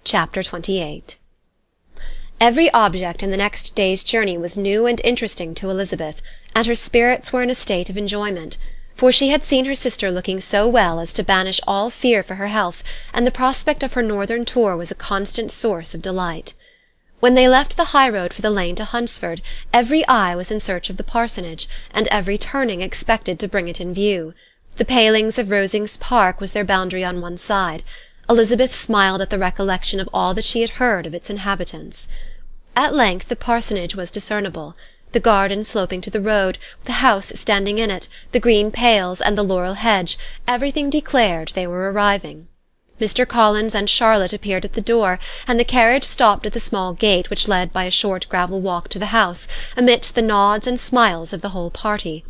Chapter 28 Every object in the next day's journey was new and interesting to Elizabeth, and her spirits were in a state of enjoyment, for she had seen her sister looking so well as to banish all fear for her health, and the prospect of her northern tour was a constant source of delight. When they left the high-road for the lane to Hunsford, every eye was in search of the parsonage, and every turning expected to bring it in view. The palings of Rosings Park was their boundary on one side. Elizabeth smiled at the recollection of all that she had heard of its inhabitants. At length the parsonage was discernible. The garden sloping to the road, the house standing in it, the green pales, and the laurel hedge, everything declared they were arriving. Mr. Collins and Charlotte appeared at the door, and the carriage stopped at the small gate which led by a short gravel walk to the house, amidst the nods and smiles of the whole party.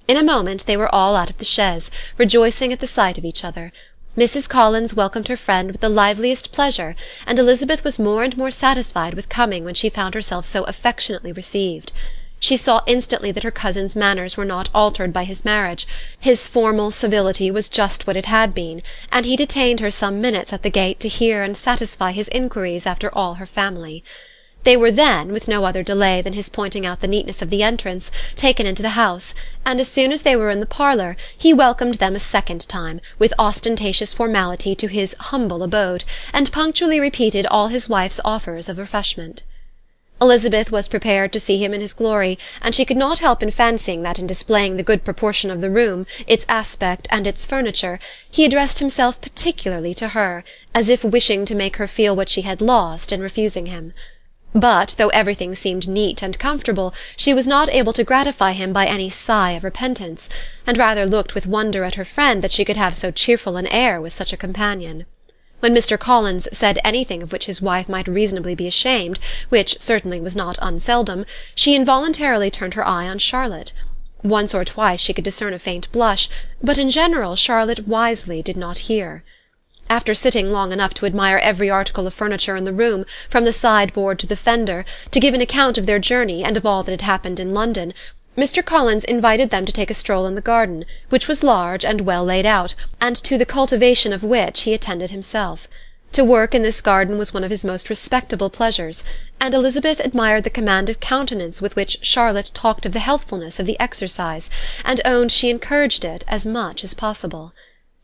In a moment they were all out of the chaise, rejoicing at the sight of each other. Mrs. Collins welcomed her friend with the liveliest pleasure, and Elizabeth was more and more satisfied with coming when she found herself so affectionately received. She saw instantly that her cousin's manners were not altered by his marriage. His formal civility was just what it had been, and he detained her some minutes at the gate to hear and satisfy his inquiries after all her family. They were then, with no other delay than his pointing out the neatness of the entrance, taken into the house, and as soon as they were in the parlour, he welcomed them a second time, with ostentatious formality, to his humble abode, and punctually repeated all his wife's offers of refreshment. Elizabeth was prepared to see him in his glory, and she could not help fancying that in displaying the good proportion of the room, its aspect, and its furniture, he addressed himself particularly to her, as if wishing to make her feel what she had lost in refusing him. But, though everything seemed neat and comfortable, she was not able to gratify him by any sigh of repentance, and rather looked with wonder at her friend that she could have so cheerful an air with such a companion. When Mr. Collins said anything of which his wife might reasonably be ashamed, which certainly was not unseldom, she involuntarily turned her eye on Charlotte. Once or twice she could discern a faint blush, but in general Charlotte wisely did not hear. After sitting long enough to admire every article of furniture in the room, from the sideboard to the fender, to give an account of their journey and of all that had happened in London, Mr. Collins invited them to take a stroll in the garden, which was large and well laid out, and to the cultivation of which he attended himself. To work in this garden was one of his most respectable pleasures, and Elizabeth admired the command of countenance with which Charlotte talked of the healthfulness of the exercise, and owned she encouraged it as much as possible.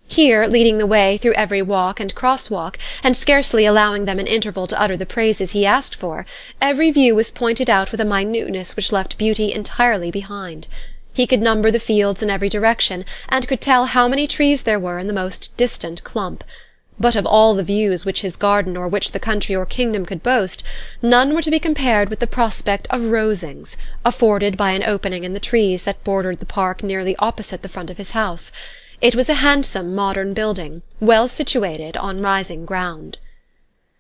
Here, leading the way through every walk and cross-walk, and scarcely allowing them an interval to utter the praises he asked for, every view was pointed out with a minuteness which left beauty entirely behind. He could number the fields in every direction, and could tell how many trees there were in the most distant clump. But of all the views which his garden or which the country or kingdom could boast, none were to be compared with the prospect of Rosings, afforded by an opening in the trees that bordered the park nearly opposite the front of his house. It was a handsome modern building, well situated on rising ground.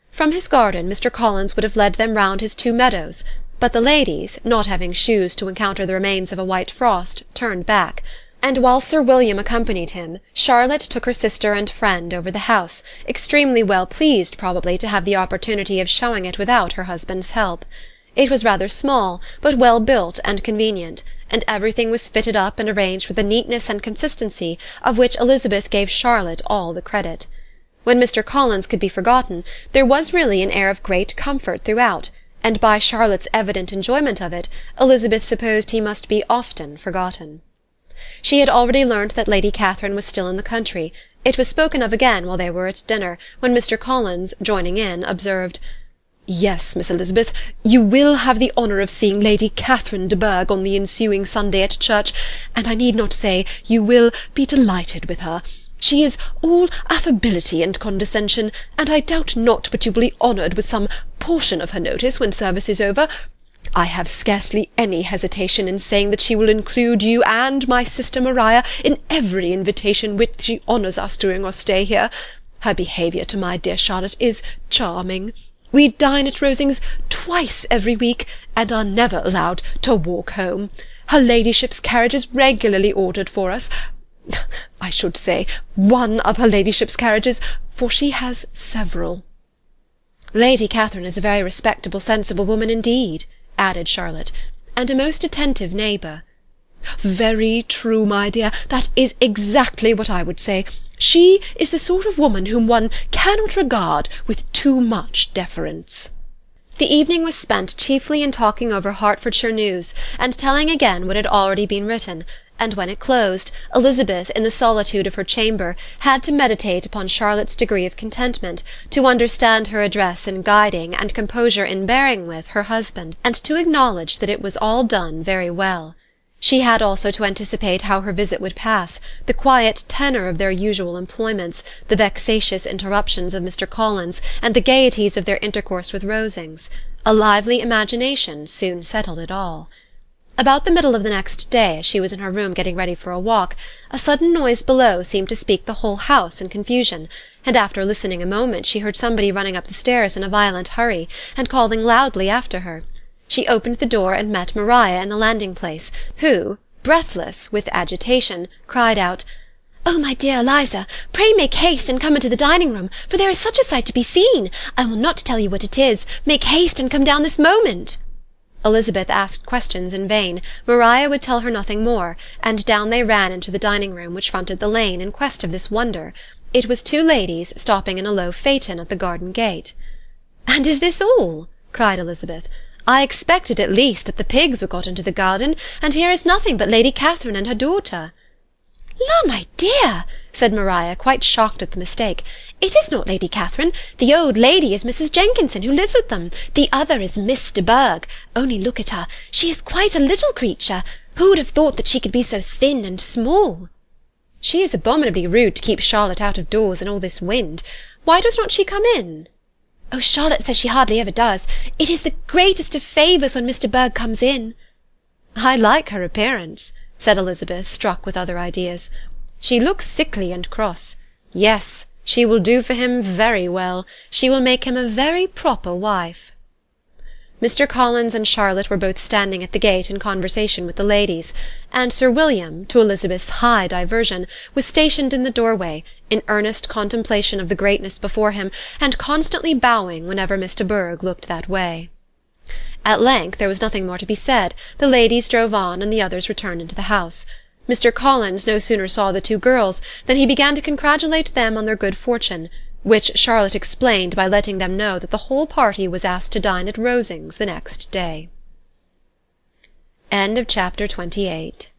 From his garden Mr. Collins would have led them round his two meadows, but the ladies, not having shoes to encounter the remains of a white frost, turned back, and while Sir William accompanied him, Charlotte took her sister and friend over the house, extremely well pleased probably to have the opportunity of showing it without her husband's help. It was rather small, but well built and convenient, and everything was fitted up and arranged with a neatness and consistency of which Elizabeth gave Charlotte all the credit. When Mr. Collins could be forgotten, there was really an air of great comfort throughout, and by Charlotte's evident enjoyment of it, Elizabeth supposed he must be often forgotten. She had already learnt that Lady Catherine was still in the country. It was spoken of again while they were at dinner, when Mr. Collins, joining in, observed, "Yes, Miss Elizabeth, you will have the honour of seeing Lady Catherine de Bourgh on the ensuing Sunday at church, and I need not say you will be delighted with her. She is all affability and condescension, and I doubt not but you will be honoured with some portion of her notice when service is over. I have scarcely any hesitation in saying that she will include you and my sister Maria in every invitation which she honours us during our stay here. Her behaviour to my dear Charlotte is charming. We dine at Rosings twice every week, and are never allowed to walk home. Her ladyship's carriage is regularly ordered for us. I should say one of her ladyship's carriages, for she has several." "Lady Catherine is a very respectable, sensible woman indeed," added Charlotte, "and a most attentive neighbour." "Very true, my dear, that is exactly what I would say. She is the sort of woman whom one cannot regard with too much deference." The evening was spent chiefly in talking over Hertfordshire news, and telling again what had already been written, and when it closed, Elizabeth, in the solitude of her chamber, had to meditate upon Charlotte's degree of contentment, to understand her address in guiding, and composure in bearing with, her husband, and to acknowledge that it was all done very well. She had also to anticipate how her visit would pass, the quiet tenor of their usual employments, the vexatious interruptions of Mr. Collins, and the gaieties of their intercourse with Rosings. A lively imagination soon settled it all. About the middle of the next day, as she was in her room getting ready for a walk, a sudden noise below seemed to speak the whole house in confusion, and after listening a moment she heard somebody running up the stairs in a violent hurry, and calling loudly after her. She opened the door and met Maria in the landing-place, who, breathless with agitation, cried out, "Oh, my dear Eliza, pray make haste and come into the dining-room, for there is such a sight to be seen. I will not tell you what it is. Make haste and come down this moment." Elizabeth asked questions in vain. Maria would tell her nothing more, and down they ran into the dining-room, which fronted the lane, in quest of this wonder. It was two ladies stopping in a low phaeton at the garden gate. "And is this all?" cried Elizabeth. "I expected at least that the pigs were got into the garden, and here is nothing but Lady Catherine and her daughter." "La, my dear," said Maria, quite shocked at the mistake, "it is not Lady Catherine. The old lady is Mrs. Jenkinson, who lives with them. The other is Miss de Bourgh. Only look at her. She is quite a little creature. Who would have thought that she could be so thin and small?" "She is abominably rude to keep Charlotte out of doors in all this wind. Why does not she come in?" "Oh, Charlotte says she hardly ever does. It is the greatest of favours when Mr. Bourgh comes in." "I like her appearance," said Elizabeth, struck with other ideas. "She looks sickly and cross. Yes, she will do for him very well. She will make him a very proper wife." Mr. Collins and Charlotte were both standing at the gate in conversation with the ladies, and Sir William, to Elizabeth's high diversion, was stationed in the doorway, in earnest contemplation of the greatness before him, and constantly bowing whenever Miss de Bourgh looked that way. At length there was nothing more to be said. The ladies drove on, and the others returned into the house. Mr. Collins no sooner saw the two girls than he began to congratulate them on their good fortune, which Charlotte explained by letting them know that the whole party was asked to dine at Rosings the next day. Chapter 28